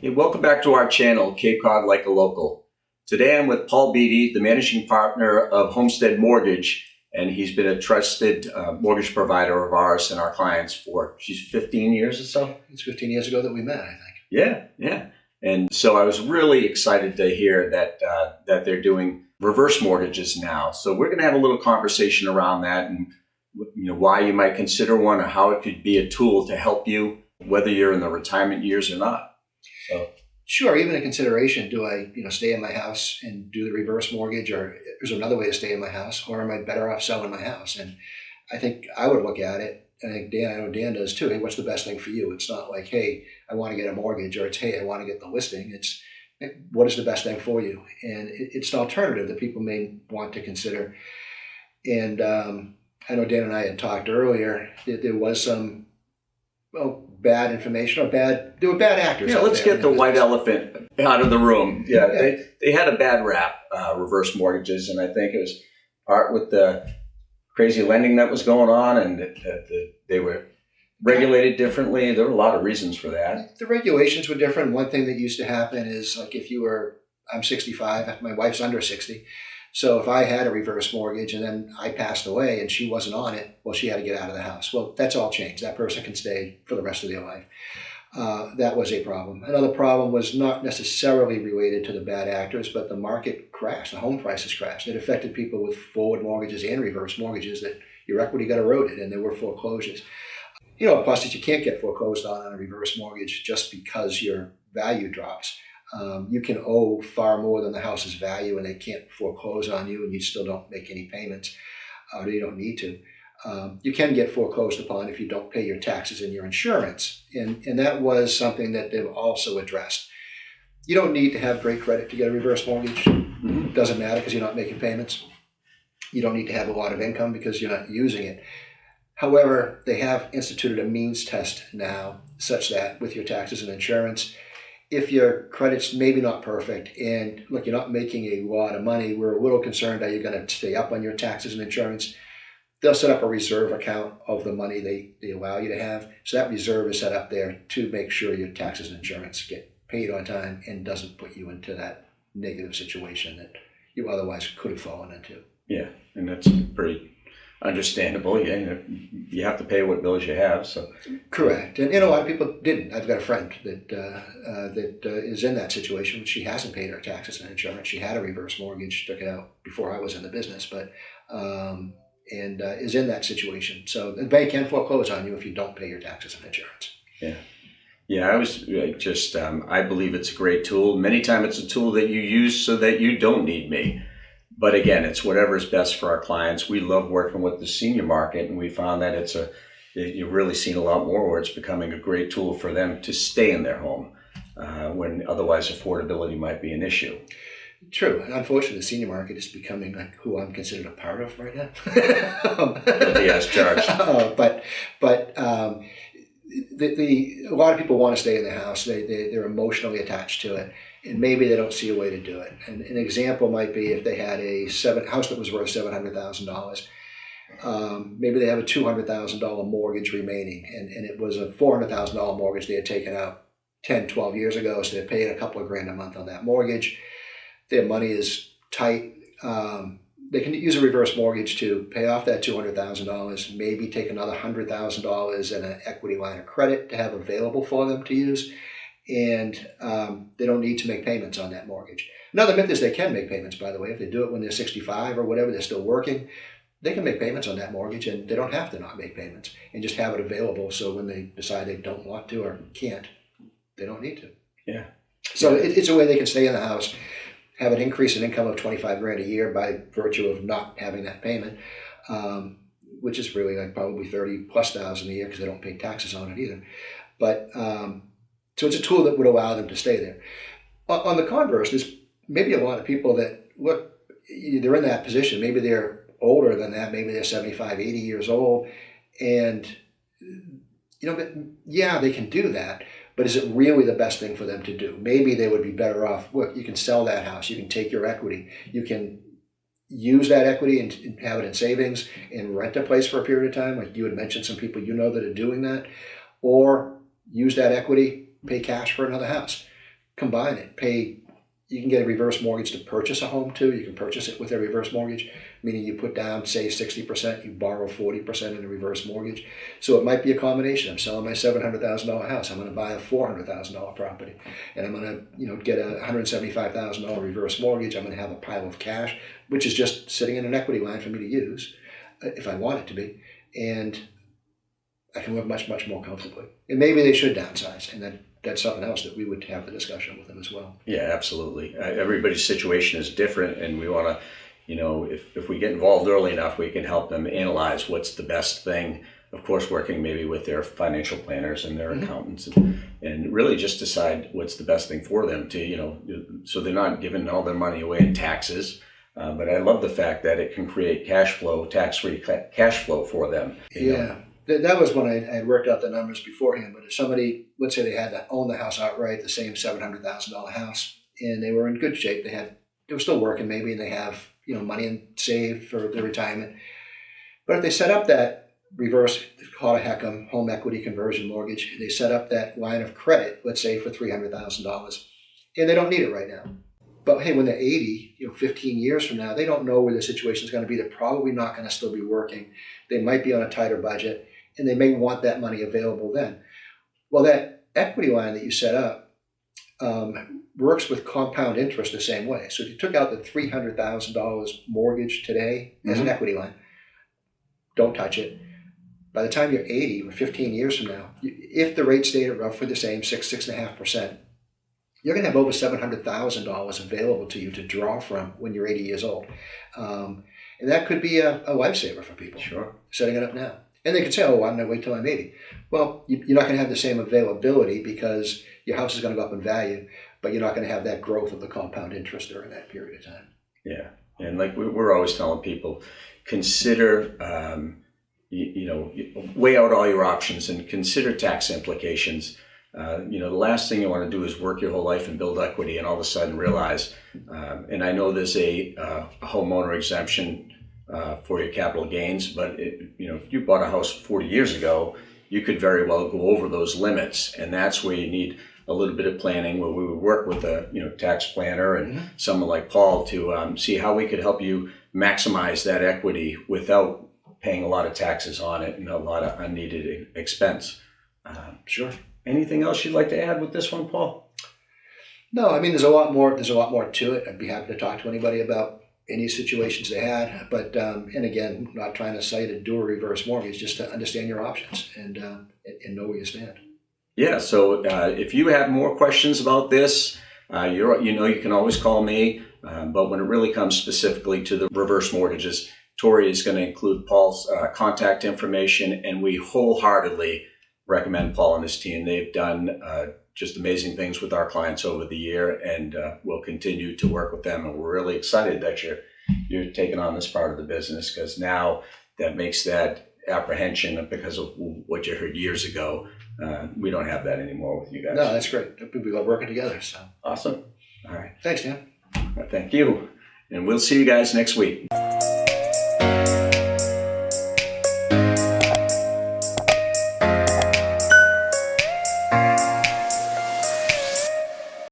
Hey, welcome back to our channel, Cape Cod Like a Local. Today I'm with Paul Beatty, the managing partner of Homestead Mortgage, and he's been a trusted mortgage provider of ours and our clients for, 15 years or so? It's 15 years ago that we met, I think. Yeah. And so I was really excited to hear that they're doing reverse mortgages now. So we're going to have a little conversation around that and why you might consider one or how it could be a tool to help you, whether you're in the retirement years or not. So. Sure, even a consideration, do I stay in my house and do the reverse mortgage, or is there another way to stay in my house, or am I better off selling my house? And I think I would look at it, and I think I know Dan does too, hey, what's the best thing for you? It's not like, hey, I want to get a mortgage, or it's, hey, I want to get the listing. It's, what is the best thing for you? And it's an alternative that people may want to consider. And I know Dan and I had talked earlier that there was some bad information, there were bad actors. Yeah, let's get the white elephant out of the room. Yeah. They had a bad rap, reverse mortgages, and I think it was part with the crazy lending that was going on, and that they were regulated differently. There were a lot of reasons for that. The regulations were different. One thing that used to happen is, like, I'm 65, my wife's under 60. So if I had a reverse mortgage and then I passed away and she wasn't on it, well, she had to get out of the house. Well, that's all changed. That person can stay for the rest of their life. That was a problem. Another problem was not necessarily related to the bad actors, but the market crashed. The home prices crashed. It affected people with forward mortgages and reverse mortgages, that your equity got eroded and there were foreclosures. Plus that you can't get foreclosed on a reverse mortgage just because your value drops. You can owe far more than the house's value, and they can't foreclose on you, and you still don't make any payments, or you don't need to. You can get foreclosed upon if you don't pay your taxes and your insurance, and that was something that they've also addressed. You don't need to have great credit to get a reverse mortgage. It doesn't matter because you're not making payments. You don't need to have a lot of income because you're not using it. However, they have instituted a means test now, such that with your taxes and insurance, if your credit's maybe not perfect and look, you're not making a lot of money, we're a little concerned, are you going to stay up on your taxes and insurance? They'll set up a reserve account of the money they allow you to have. So that reserve is set up there to make sure your taxes and insurance get paid on time and doesn't put you into that negative situation that you otherwise could have fallen into. Yeah, and that's pretty understandable. Yeah, you have to pay what bills you have. So correct, and a lot of people didn't. I've got a friend that is in that situation. She hasn't paid her taxes and insurance. She had a reverse mortgage, took it out before I was in the business, but is in that situation. So the bank can foreclose on you if you don't pay your taxes and insurance. Yeah. I was just I believe it's a great tool. Many times it's a tool that you use so that you don't need me. But again, it's whatever is best for our clients. We love working with the senior market, and we found that you've really seen a lot more where it's becoming a great tool for them to stay in their home when otherwise affordability might be an issue. True. And unfortunately, the senior market is becoming like who I'm considered a part of right now. Guilty as charged. But a lot of people want to stay in their house. They're emotionally attached to it. And maybe they don't see a way to do it. And an example might be if they had a house that was worth $700,000. Maybe they have a $200,000 mortgage remaining, and it was a $400,000 mortgage they had taken out 10, 12 years ago. So they're paying a couple of grand a month on that mortgage. Their money is tight. They can use a reverse mortgage to pay off that $200,000, maybe take another $100,000 in an equity line of credit to have available for them to use. And they don't need to make payments on that mortgage. Another myth is they can make payments, by the way. If they do it when they're 65 or whatever, they're still working, they can make payments on that mortgage, and they don't have to not make payments and just have it available. So when they decide they don't want to or can't, they don't need to. Yeah. So it's a way they can stay in the house, have an increase in income of 25 grand a year by virtue of not having that payment, which is really like probably 30 plus thousand a year because they don't pay taxes on it either. But so it's a tool that would allow them to stay there. On the converse, there's maybe a lot of people that, look, they're in that position. Maybe they're older than that. Maybe they're 75, 80 years old. And, they can do that. But is it really the best thing for them to do? Maybe they would be better off, look, you can sell that house. You can take your equity. You can use that equity and have it in savings and rent a place for a period of time. Like you had mentioned some people that are doing that. Or use that equity, pay cash for another house. combine it. You can get a reverse mortgage to purchase a home too. You can purchase it with a reverse mortgage, meaning you put down, say, 60%, you borrow 40% in a reverse mortgage. So it might be a combination. I'm selling my $700,000 house. I'm going to buy a $400,000 property, and I'm going to, get a $175,000 reverse mortgage. I'm going to have a pile of cash, which is just sitting in an equity line for me to use if I want it to be, and I can live much, much more comfortably. And maybe they should downsize, and that's something else that we would have the discussion with them as well. Yeah, absolutely. Everybody's situation is different, and we want to, if we get involved early enough, we can help them analyze what's the best thing. Of course, working maybe with their financial planners and their accountants, and really just decide what's the best thing for them to, so they're not giving all their money away in taxes. But I love the fact that it can create cash flow, tax-free cash flow for them. Yeah. That was when I had worked out the numbers beforehand. But if somebody, let's say they had to own the house outright, the same $700,000 house, and they were in good shape, they were still working maybe, and they have money and saved for their retirement. But if they set up that reverse, call it a HECM, home equity conversion mortgage, and they set up that line of credit, let's say for $300,000, and they don't need it right now. But hey, when they're 80, 15 years from now, they don't know where the situation is going to be. They're probably not going to still be working. They might be on a tighter budget, and they may want that money available then. Well, that equity line that you set up works with compound interest the same way. So if you took out the $300,000 mortgage today as an equity line, don't touch it. By the time you're 80 or 15 years from now, if the rate stayed at roughly the same, 6.5%, you're going to have over $700,000 available to you to draw from when you're 80 years old. And that could be a lifesaver for people. Sure. Setting it up now. And they could say, oh, why don't I wait till I'm 80? Well, you're not going to have the same availability because your house is going to go up in value, but you're not going to have that growth of the compound interest during that period of time. Yeah. And like we're always telling people, consider, weigh out all your options and consider tax implications. The last thing you want to do is work your whole life and build equity and all of a sudden realize, and I know there's a homeowner exemption for your capital gains, but if you bought a house 40 years ago, you could very well go over those limits, and that's where you need a little bit of planning, where we would work with a tax planner and someone like Paul to see how we could help you maximize that equity without paying a lot of taxes on it and a lot of unneeded expense. Sure. Anything else you'd like to add with this one, Paul? No, I mean, there's a lot more to it. I'd be happy to talk to anybody about any situations they had, but and again, not trying to cite a do a reverse mortgage, just to understand your options and know where you stand. Yeah. So if you have more questions about this, you can always call me. But when it really comes specifically to the reverse mortgages, Tori is going to include Paul's contact information, and we wholeheartedly recommend Paul and his team. They've done just amazing things with our clients over the year, and we'll continue to work with them. And we're really excited that you're taking on this part of the business, because now that makes that apprehension because of what you heard years ago. We don't have that anymore with you guys. No, that's great. We love working together. So awesome. All right. Thanks, Dan. Thank you. And we'll see you guys next week.